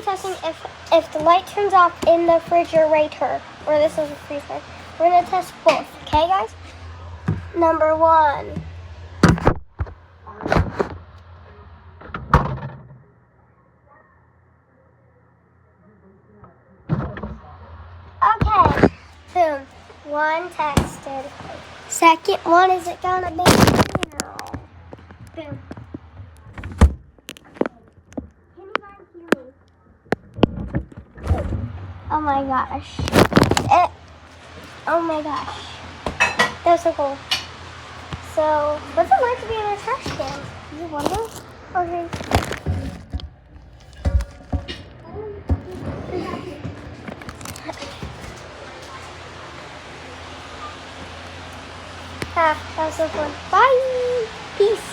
testing if the light turns off in the refrigerator, or this is a freezer. We're gonna test both, okay, guys? Number 1. Okay, boom. 1 tested. Second one, is it gonna be now? Boom. Can you guys hear me? Oh my gosh. Oh my gosh. That's so cool. So, what's it like to be in a trash can? You wonder? Okay. That was so fun. Bye. Peace.